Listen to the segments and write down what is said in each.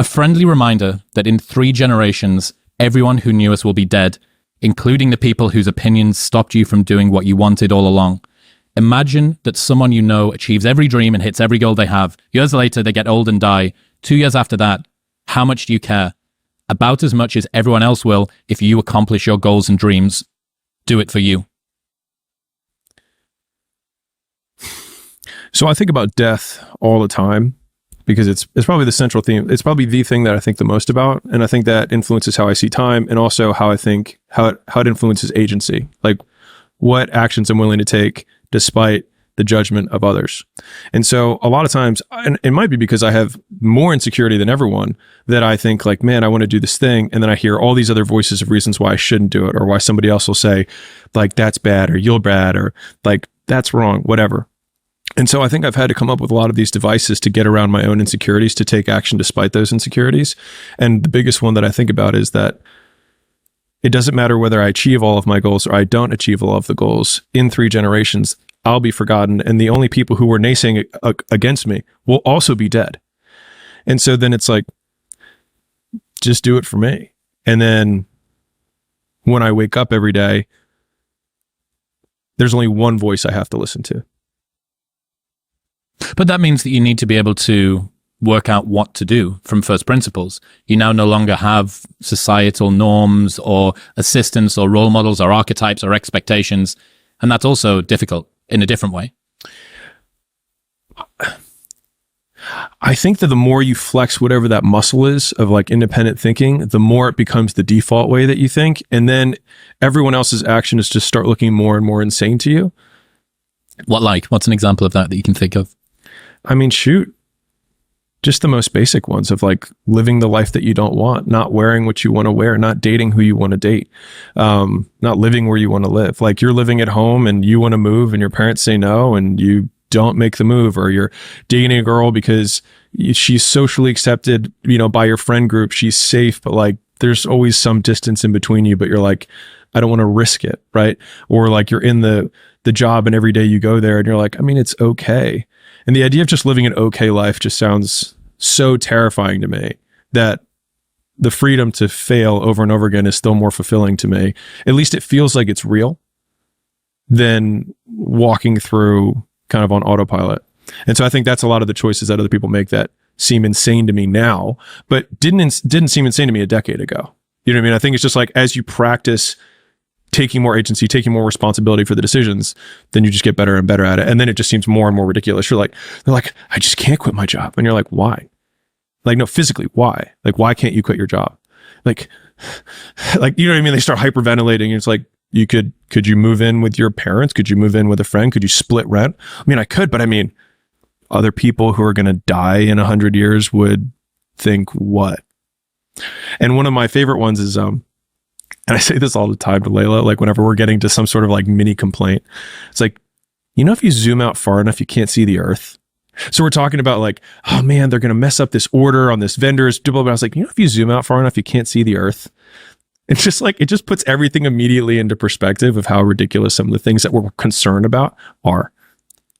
A friendly reminder that in 3 generations, everyone who knew us will be dead, including the people whose opinions stopped you from doing what you wanted all along. Imagine that someone you know achieves every dream and hits every goal they have. Years later, they get old and die. 2 years after that, how much do you care? About as much as everyone else will if you accomplish your goals and dreams. Do it for you. So I think about death all the time because it's probably the central theme. It's probably the thing that I think the most about. And I think that influences how I see time and also how I think, how it influences agency. Like what actions I'm willing to take despite the judgment of others. And so a lot of times, and it might be because I have more insecurity than everyone, that I think like, man, I want to do this thing. And then I hear all these other voices of reasons why I shouldn't do it, or why somebody else will say like, that's bad, or you're bad, or like, that's wrong, whatever. And so I think I've had to come up with a lot of these devices to get around my own insecurities, to take action despite those insecurities. And the biggest one that I think about is that it doesn't matter whether I achieve all of my goals or I don't achieve all of the goals. In 3 generations, I'll be forgotten, and the only people who were naysaying against me will also be dead. And so then it's like, just do it for me. And then when I wake up every day, there's only one voice I have to listen to. But that means that you need to be able to work out what to do from first principles. You now no longer have societal norms or assistants or role models or archetypes or expectations. And that's also difficult in a different way. I think that the more you flex whatever that muscle is of like independent thinking, the more it becomes the default way that you think. And then everyone else's action is just start looking more and more insane to you. What's an example of that you can think of? I mean, shoot, just the most basic ones of like living the life that you don't want, not wearing what you want to wear, not dating who you want to date, not living where you want to live. Like you're living at home and you want to move and your parents say no and you don't make the move, or you're dating a girl because she's socially accepted, by your friend group. She's safe, but like there's always some distance in between you, but you're like, I don't want to risk it. Right. Or like you're in the job and every day you go there and you're like, I mean, it's okay. And the idea of just living an okay life just sounds so terrifying to me that the freedom to fail over and over again is still more fulfilling to me. At least it feels like it's real than walking through kind of on autopilot. And so I think that's a lot of the choices that other people make that seem insane to me now, but didn't seem insane to me a decade ago. You know what I mean? I think it's just like, as you practice taking more agency, taking more responsibility for the decisions, then you just get better and better at it. And then it just seems more and more ridiculous. They're like, I just can't quit my job. And you're like, why? Like, no, physically, why? Like, why can't you quit your job? Like, you know what I mean? They start hyperventilating. And it's like, could you move in with your parents? Could you move in with a friend? Could you split rent? I mean, I could, but I mean, other people who are going to die in 100 years would think what? And one of my favorite ones is, and I say this all the time to Layla, like whenever we're getting to some sort of like mini complaint, it's like, if you zoom out far enough, you can't see the earth. So we're talking about like, oh man, they're going to mess up this order on this vendor's, blah, blah, blah. I was like, if you zoom out far enough, you can't see the earth. It's just like, it just puts everything immediately into perspective of how ridiculous some of the things that we're concerned about are.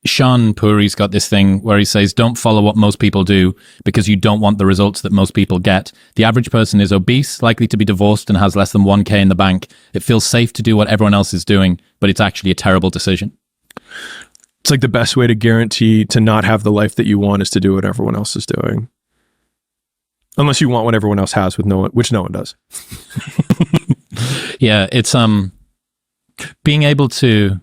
Sean Puri's got this thing where he says, don't follow what most people do because you don't want the results that most people get. The average person is obese, likely to be divorced, and has less than 1K in the bank. It feels safe to do what everyone else is doing, but it's actually a terrible decision. It's like the best way to guarantee to not have the life that you want is to do what everyone else is doing. Unless you want what everyone else has, which no one does. Yeah, it's being able to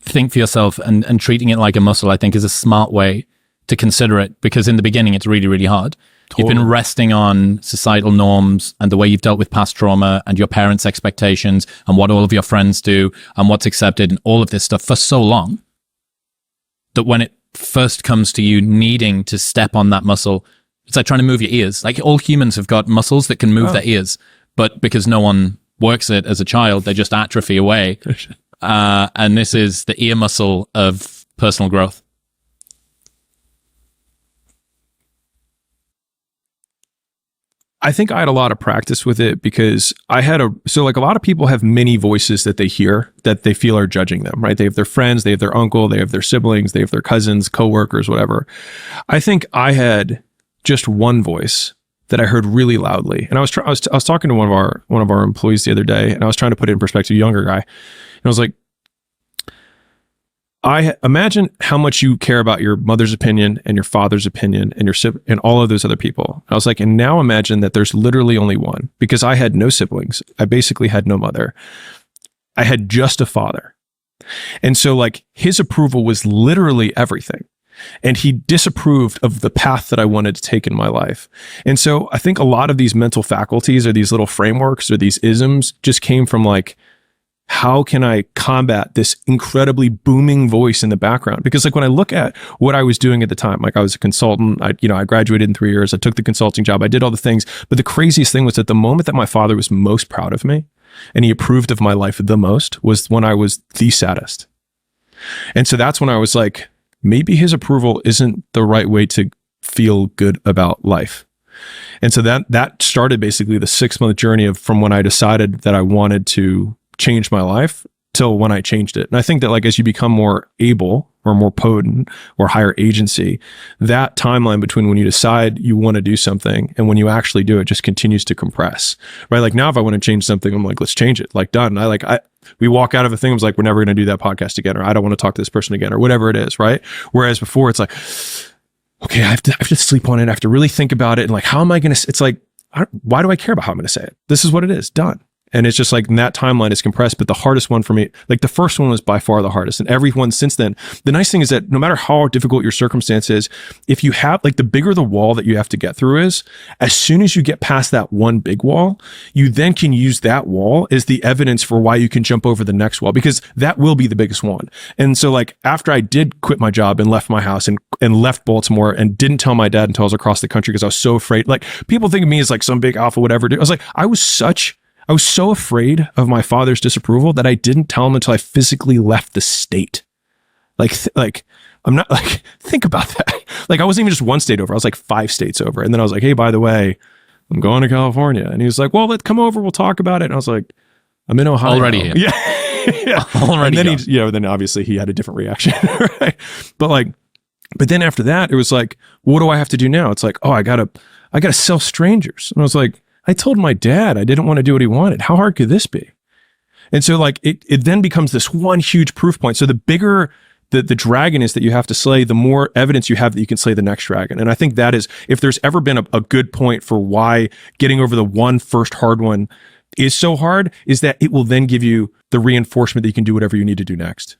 think for yourself and treating it like a muscle, I think, is a smart way to consider it, because in the beginning it's really, really hard. Totally. You've been resting on societal norms and the way you've dealt with past trauma and your parents' expectations and what all of your friends do and what's accepted and all of this stuff for so long that when it first comes to you needing to step on that muscle, it's like trying to move your ears. Like all humans have got muscles that can move their ears, but because no one works it as a child, they just atrophy away. And this is the ear muscle of personal growth. I think I had a lot of practice with it because so like a lot of people have many voices that they hear that they feel are judging them, right? They have their friends, they have their uncle, they have their siblings, they have their cousins, coworkers, whatever. I think I had just one voice that I heard really loudly. And I was talking to one of our employees the other day, and I was trying to put it in perspective, a younger guy. And I was like, I imagine how much you care about your mother's opinion and your father's opinion and and all of those other people. I was like, and now imagine that there's literally only one, because I had no siblings. I basically had no mother. I had just a father. And so like his approval was literally everything. And he disapproved of the path that I wanted to take in my life. And so I think a lot of these mental faculties or these little frameworks or these isms just came from like, how can I combat this incredibly booming voice in the background? Because like when I look at what I was doing at the time, like I was a consultant, I graduated in 3 years, I took the consulting job, I did all the things. But the craziest thing was that the moment that my father was most proud of me and he approved of my life the most was when I was the saddest. And so that's when I was like, maybe his approval isn't the right way to feel good about life. And so that started basically the 6-month journey from when I decided that I wanted to change my life till when I changed it. And I think that like as you become more able or more potent or higher agency, that timeline between when you decide you want to do something and when you actually do it just continues to compress, right? Like now if I want to change something, I'm like, let's change it, like done. We walk out of a thing, I was like, we're never going to do that podcast again, or I don't want to talk to this person again, or whatever it is, right? Whereas before it's like, okay, I have to sleep on it. I have to really think about it. And like, how am I going to, it's like, why do I care about how I'm going to say it? This is what it is, done. And it's just like that timeline is compressed. But the hardest one for me, like the first one was by far the hardest. And everyone since then, the nice thing is that no matter how difficult your circumstance is, if you have like the bigger the wall that you have to get through is, as soon as you get past that one big wall, you then can use that wall as the evidence for why you can jump over the next wall, because that will be the biggest one. And so like after I did quit my job and left my house and left Baltimore and didn't tell my dad until I was across the country because I was so afraid, like people think of me as like some big alpha, whatever. I was like, I was so afraid of my father's disapproval that I didn't tell him until I physically left the state. Like I'm not like, think about that. Like I wasn't even just one state over. I was like 5 states over. And then I was like, hey, by the way, I'm going to California. And he was like, well, let's come over. We'll talk about it. And I was like, I'm in Ohio. Already here. Yeah. Yeah. Already. And then then obviously he had a different reaction. Right. But then after that, it was like, what do I have to do now? It's like, oh, I gotta sell strangers. And I was like, I told my dad I didn't want to do what he wanted. How hard could this be? And so like it then becomes this one huge proof point. So the bigger the dragon is that you have to slay, the more evidence you have that you can slay the next dragon. And I think that is, if there's ever been a good point for why getting over the first hard one is so hard, is that it will then give you the reinforcement that you can do whatever you need to do next.